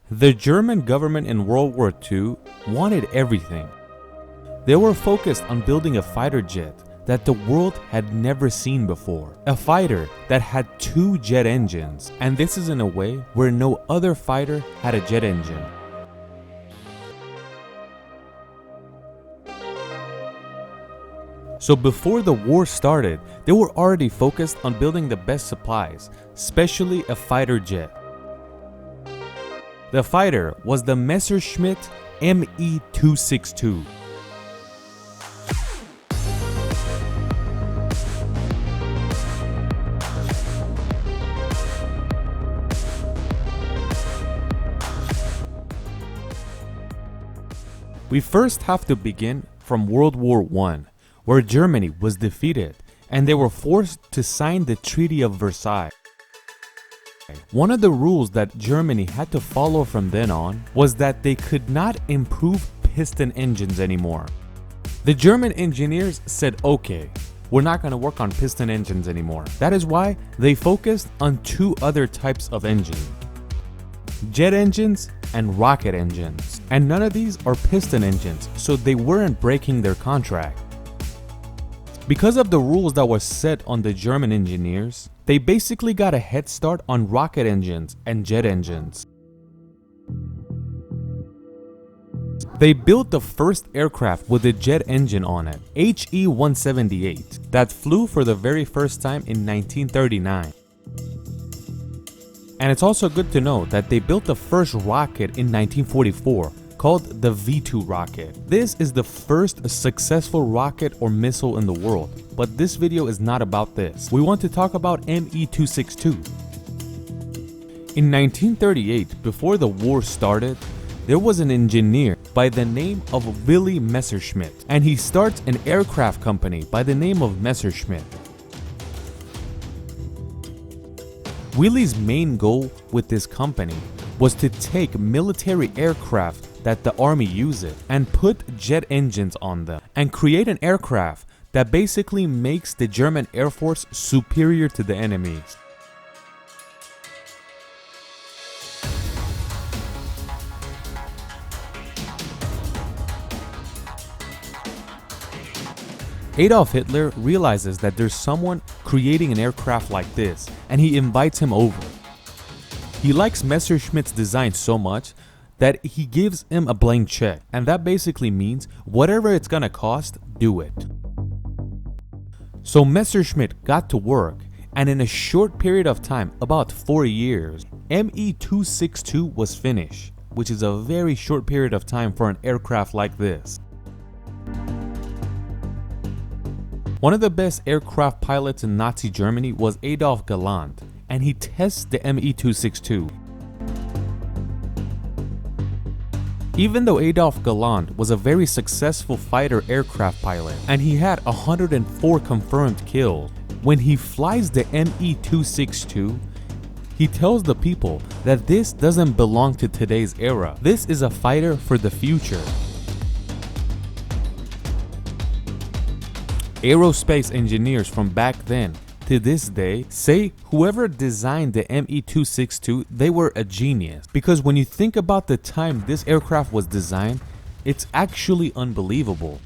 The German government in World War II wanted everything. They were focused on building a fighter jet that the world had never seen before. A fighter that had 2 jet engines, and this is in a way where no other fighter had a jet engine. So before the war started, they were already focused on building the best supplies, especially a fighter jet. The fighter was the Messerschmitt Me-262. We first have to begin from World War I, where Germany was defeated and they were forced to sign the Treaty of Versailles. One of the rules that Germany had to follow from then on was that they could not improve piston engines anymore. The German engineers said, okay, we're not going to work on piston engines anymore. That is why they focused on 2 other types of engines: jet engines and rocket engines. And none of these are piston engines, so they weren't breaking their contract. Because of the rules that were set on the German engineers, they basically got a head start on rocket engines and jet engines. They built the first aircraft with a jet engine on it, HE-178, that flew for the very first time in 1939. And it's also good to know that they built the first rocket in 1944, called the V-2 rocket. This is the first successful rocket or missile in the world, but this video is not about this. We want to talk about Me-262. In 1938, before the war started, there was an engineer by the name of Willy Messerschmitt, and he starts an aircraft company by the name of Messerschmitt. Willy's main goal with this company was to take military aircraft that the army uses and put jet engines on them and create an aircraft that basically makes the German Air Force superior to the enemy. Adolf Hitler realizes that there's someone creating an aircraft like this, and he invites him over. He likes Messerschmitt's design so much that he gives him a blank check, and that basically means whatever it's gonna cost, do it. So Messerschmitt got to work, and in a short period of time, about 4 years, Me-262 was finished, which is a very short period of time for an aircraft like this. One of the best aircraft pilots in Nazi Germany was Adolf Galland, and he tests the Me-262. Even though Adolf Galland was a very successful fighter aircraft pilot and he had 104 confirmed kills, when he flies the Me-262, he tells the people that this doesn't belong to today's era. This is a fighter for the future. Aerospace engineers from back then to this day say whoever designed the Me-262, they were a genius. Because when you think about the time this aircraft was designed, it's actually unbelievable.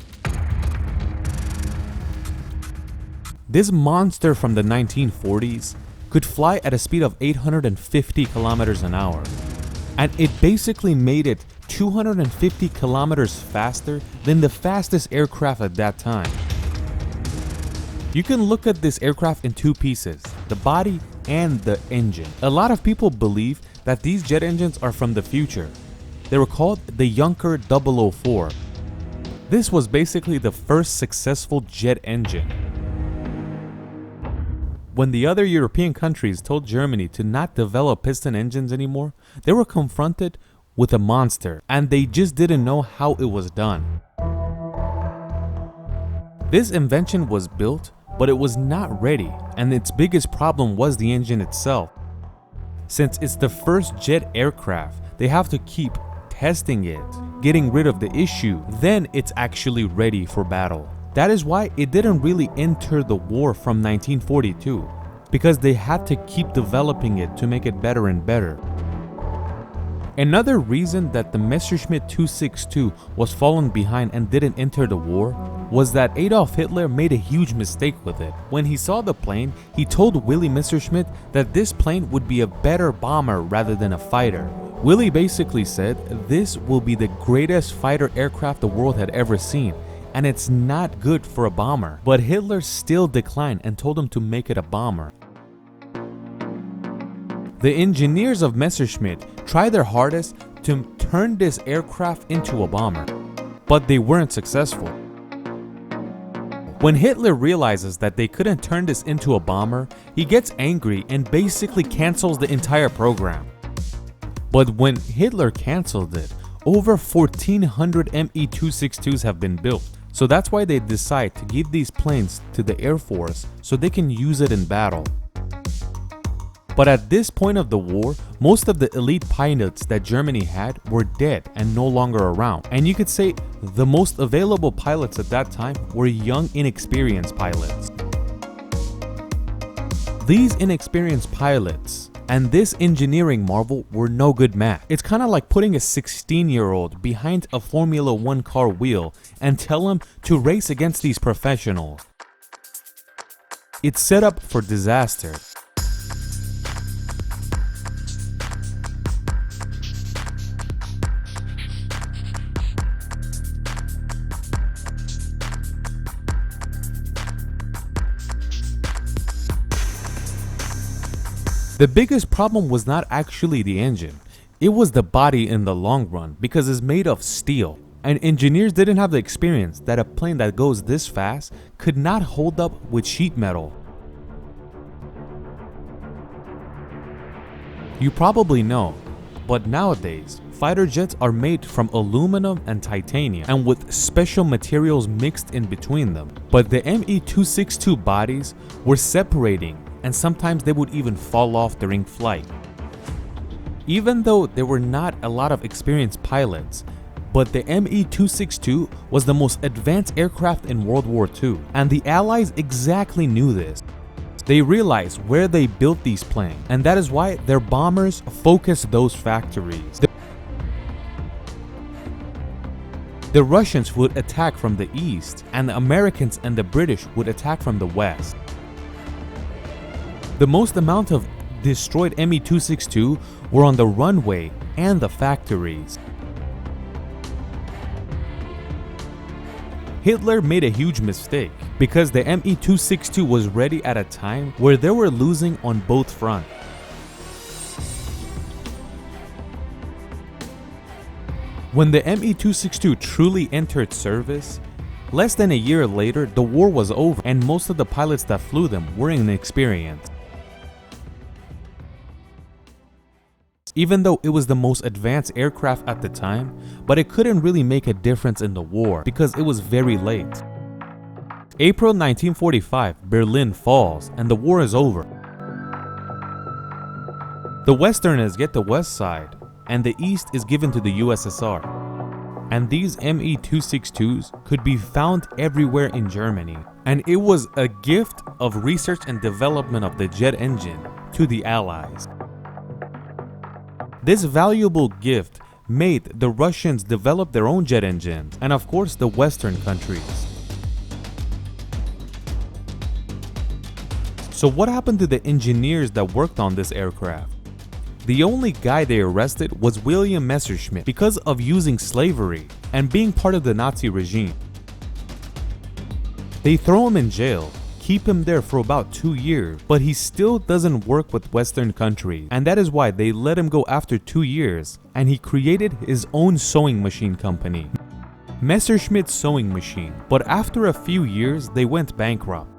This monster from the 1940s could fly at a speed of 850 kilometers an hour. And it basically made it 250 kilometers faster than the fastest aircraft at that time. You can look at this aircraft in 2 pieces, the body and the engine. A lot of people believe that these jet engines are from the future. They were called the Junker 004. This was basically the first successful jet engine. When the other European countries told Germany to not develop piston engines anymore, they were confronted with a monster, and they just didn't know how it was done. This invention was built, but it was not ready, and its biggest problem was the engine itself. Since it's the first jet aircraft, they have to keep testing it, getting rid of the issue, then it's actually ready for battle. That is why it didn't really enter the war from 1942, because they had to keep developing it to make it better and better. Another reason that the Messerschmitt 262 was falling behind and didn't enter the war was that Adolf Hitler made a huge mistake with it. When he saw the plane, he told Willy Messerschmitt that this plane would be a better bomber rather than a fighter. Willy basically said, "This will be the greatest fighter aircraft the world had ever seen, and it's not good for a bomber." But Hitler still declined and told him to make it a bomber. The engineers of Messerschmitt tried their hardest to turn this aircraft into a bomber, but they weren't successful. When Hitler realizes that they couldn't turn this into a bomber, he gets angry and basically cancels the entire program. But when Hitler canceled it, over 1,400 Me-262s have been built. So that's why they decide to give these planes to the Air Force so they can use it in battle. But at this point of the war, most of the elite pilots that Germany had were dead and no longer around. And you could say the most available pilots at that time were young, inexperienced pilots. These inexperienced pilots and this engineering marvel were no good match. It's kind of like putting a 16-year-old behind a Formula 1 car wheel and tell him to race against these professionals. It's set up for disaster. The biggest problem was not actually the engine, it was the body in the long run because it's made of steel, and engineers didn't have the experience that a plane that goes this fast could not hold up with sheet metal. You probably know, but nowadays, fighter jets are made from aluminum and titanium and with special materials mixed in between them. But the Me-262 bodies were separating, and sometimes they would even fall off during flight. Even though there were not a lot of experienced pilots, but the Me-262 was the most advanced aircraft in World War II, and the Allies exactly knew this. They realized where they built these planes, and that is why their bombers focused those factories. The Russians would attack from the east, and the Americans and the British would attack from the west. The most amount of destroyed Me-262 were on the runway and the factories. Hitler made a huge mistake because the Me-262 was ready at a time where they were losing on both fronts. When the Me-262 truly entered service, less than a year later the war was over and most of the pilots that flew them were inexperienced. Even though it was the most advanced aircraft at the time, but it couldn't really make a difference in the war because it was very late. April 1945, Berlin falls and the war is over. The Westerners get the west side and the east is given to the USSR. And these Me-262s could be found everywhere in Germany. And it was a gift of research and development of the jet engine to the Allies. This valuable gift made the Russians develop their own jet engines, and of course the Western countries. So what happened to the engineers that worked on this aircraft? The only guy they arrested was William Messerschmitt because of using slavery and being part of the Nazi regime. They throw him in jail, keep him there for about 2 years, but he still doesn't work with Western countries, and that is why they let him go after 2 years, and he created his own sewing machine company, Messerschmitt Sewing Machine. But after a few years, they went bankrupt.